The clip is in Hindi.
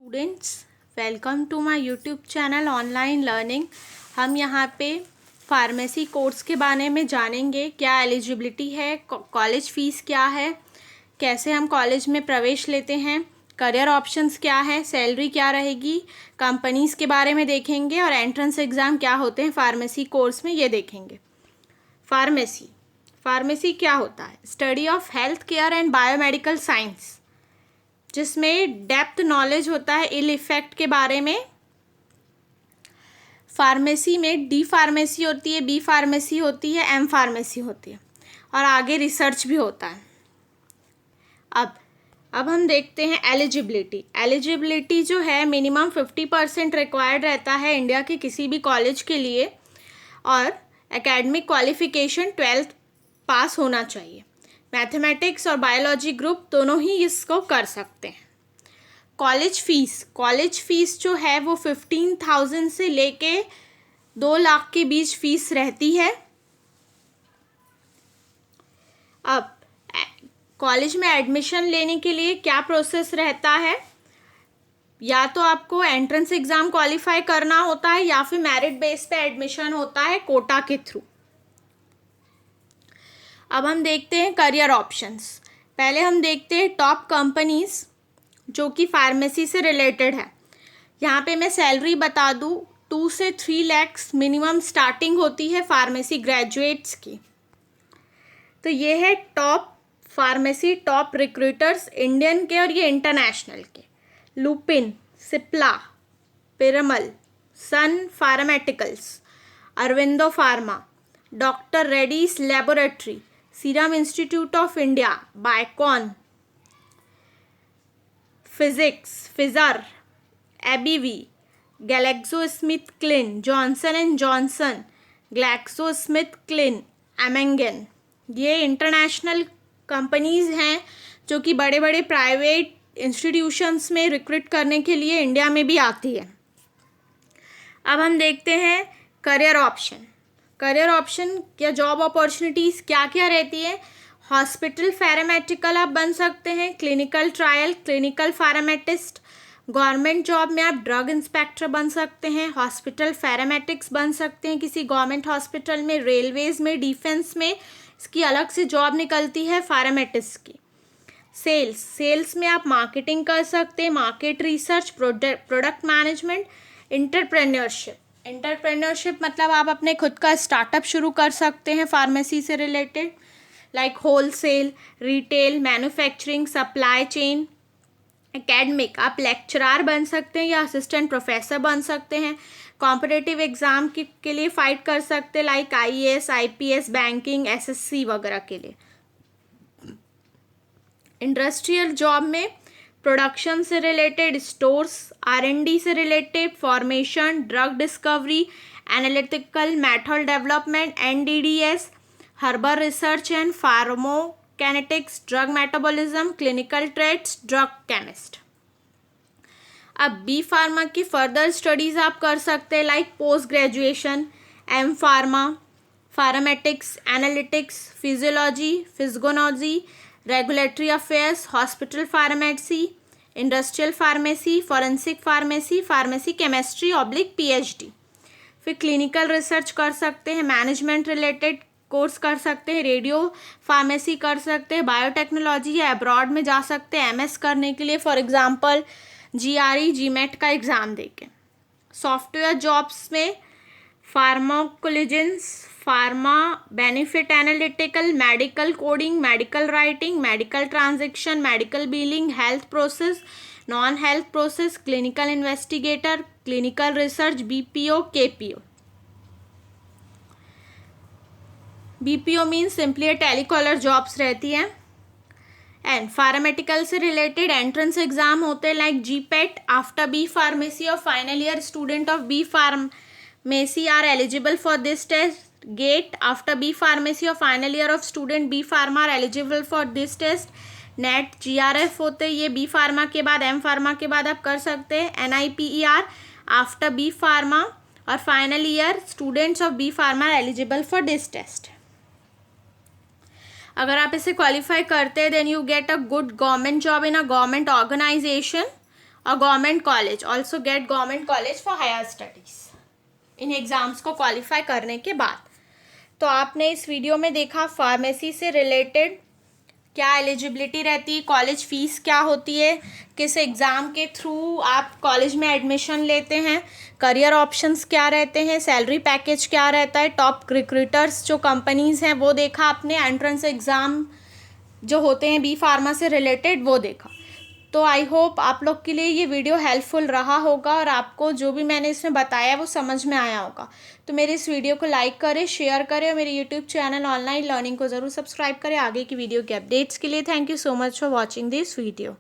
Students, welcome to my YouTube channel online learning. हम यहाँ पे फार्मेसी कोर्स के बारे में जानेंगे। क्या एलिजिबिलिटी है, कॉलेज फ़ीस क्या है, कैसे हम कॉलेज में प्रवेश लेते हैं, करियर ऑप्शंस क्या है, सैलरी क्या रहेगी, कंपनीज़ के बारे में देखेंगे और एंट्रेंस एग्ज़ाम क्या होते हैं फार्मेसी कोर्स में, ये देखेंगे। फार्मेसी क्या होता है? Study of health care and biomedical science, जिसमें डेप्थ नॉलेज होता है इल इफेक्ट के बारे में। फार्मेसी में डी फार्मेसी होती है, बी फार्मेसी होती है, एम फार्मेसी होती है और आगे रिसर्च भी होता है। अब हम देखते हैं एलिजिबिलिटी जो है मिनिमम 50% रिक्वायर्ड रहता है इंडिया के किसी भी कॉलेज के लिए और एकेडमिक क्वालिफिकेशन 12th पास होना चाहिए। मैथमेटिक्स और बायोलॉजी ग्रुप दोनों ही इसको कर सकते हैं। कॉलेज फ़ीस जो है वो 15,000 से लेके 2 लाख के बीच फ़ीस रहती है। अब कॉलेज में एडमिशन लेने के लिए क्या प्रोसेस रहता है? या तो आपको एंट्रेंस एग्ज़ाम क्वालिफाई करना होता है या फिर मेरिट बेस पे एडमिशन होता है कोटा के थ्रू। अब हम देखते हैं करियर ऑप्शंस। पहले हम देखते हैं टॉप कंपनीज जो कि फार्मेसी से रिलेटेड है। यहाँ पे मैं सैलरी बता दूँ, 2 से 3 lakhs मिनिमम स्टार्टिंग होती है फार्मेसी ग्रेजुएट्स की। तो ये है top pharmacy top recruiters Indian के और ये इंटरनेशनल के। Lupin, Cipla, Piramal, Sun pharmaceuticals, Aurobindo pharma, doctor Reddy's laboratory, Serum Institute of India, Biocon, Pfizer, AbbVie, GlaxoSmithKline, Johnson and Johnson, GlaxoSmithKline, Amgen, ये इंटरनेशनल कंपनीज़ हैं जो कि बड़े बड़े प्राइवेट इंस्टीट्यूशंस में रिक्रूट करने के लिए इंडिया में भी आती है। अब हम देखते हैं करियर ऑप्शन या जॉब अपॉर्चुनिटीज़ क्या क्या रहती है। हॉस्पिटल पैरामेडिकल आप बन सकते हैं, clinical trial, clinical pharmacist. Government job में आप ड्रग इंस्पेक्टर बन सकते हैं, हॉस्पिटल पैरामेडिक्स बन सकते हैं किसी गवर्नमेंट हॉस्पिटल में, रेलवेज़ में, डिफेंस में इसकी अलग से जॉब निकलती है फार्मासिस्ट की। सेल्स में आप मार्केटिंग कर सकते हैं, market research, product management. Entrepreneurship मतलब आप अपने खुद का स्टार्टअप शुरू कर सकते हैं फार्मेसी से related, like wholesale, retail, manufacturing, supply chain. Academic आप लेक्चरर बन सकते हैं या असिस्टेंट प्रोफेसर बन सकते हैं। कॉम्पिटिटिव एग्ज़ाम के लिए फाइट कर सकते हैं, like IAS, IPS, banking, SSC वगैरह के लिए। इंडस्ट्रियल जॉब में प्रोडक्शन से रिलेटेड, स्टोर्स, R&D से related, formation, drug discovery, analytical method development, NDDS, herbal research and pharmacokinetics, drug metabolism, clinical trades, drug chemist. अब बी फार्मा की फर्दर स्टडीज़ आप कर सकते हैं, like post graduation, M pharma, pharmaceutics, analytics, physiology, physiology, regulatory affairs, hospital pharmacy, industrial pharmacy, forensic pharmacy, pharmacy chemistry /PhD। फिर क्लिनिकल रिसर्च कर सकते हैं, मैनेजमेंट रिलेटेड कोर्स कर सकते हैं, रेडियो फार्मेसी कर सकते हैं, बायोटेक्नोलॉजी या अब्रॉड में जा सकते हैं MS करने के लिए, फॉर एग्जांपल GRE GMAT का एग्ज़ाम देके। सॉफ्टवेयर जॉब्स में pharmacologist, pharma benefit analytical, medical coding, medical writing, medical transaction, medical billing, health process, non health process, clinical investigator, clinical research, BPO, KPO। BPO means simply telecaller jobs रहती हैं। एंड फार्मामेडिकल से रिलेटेड एंट्रेंस एग्जाम होते हैं, like GPAT। After B pharmacy और final year student of B pharmacy are eligible for this test. GATE after B pharmacy और final year of student B pharma are eligible for this test. NET GRF होते हैं, ये बी फार्मा के बाद एम फार्मा के बाद आप कर सकते हैं। NIPER आफ्टर बी फार्मा और final year students of B pharma are eligible for this test. अगर आप इसे क्वालिफाई करते हैं then you get a good government job in a government organisation a government college, also GATE government college for higher studies इन एग्ज़ाम्स को क्वालिफाई करने के बाद। तो आपने इस वीडियो में देखा फार्मेसी से रिलेटेड क्या एलिजिबिलिटी रहती है, कॉलेज फीस क्या होती है, किस एग्ज़ाम के थ्रू आप कॉलेज में एडमिशन लेते हैं, करियर ऑप्शंस क्या रहते हैं, सैलरी पैकेज क्या रहता है, टॉप रिक्रूटर्स जो कंपनीज़ हैं वो देखा आपने, एंट्रेंस एग्ज़ाम जो होते हैं बी फार्मा से रिलेटेड वो देखा। तो आई होप आप लोग के लिए ये वीडियो हेल्पफुल रहा होगा और आपको जो भी मैंने इसमें बताया वो समझ में आया होगा। तो मेरे इस वीडियो को लाइक करें, शेयर करें और मेरे यूट्यूब चैनल ऑनलाइन लर्निंग को ज़रूर सब्सक्राइब करें आगे की वीडियो के अपडेट्स के लिए। Thank you so much for watching this video.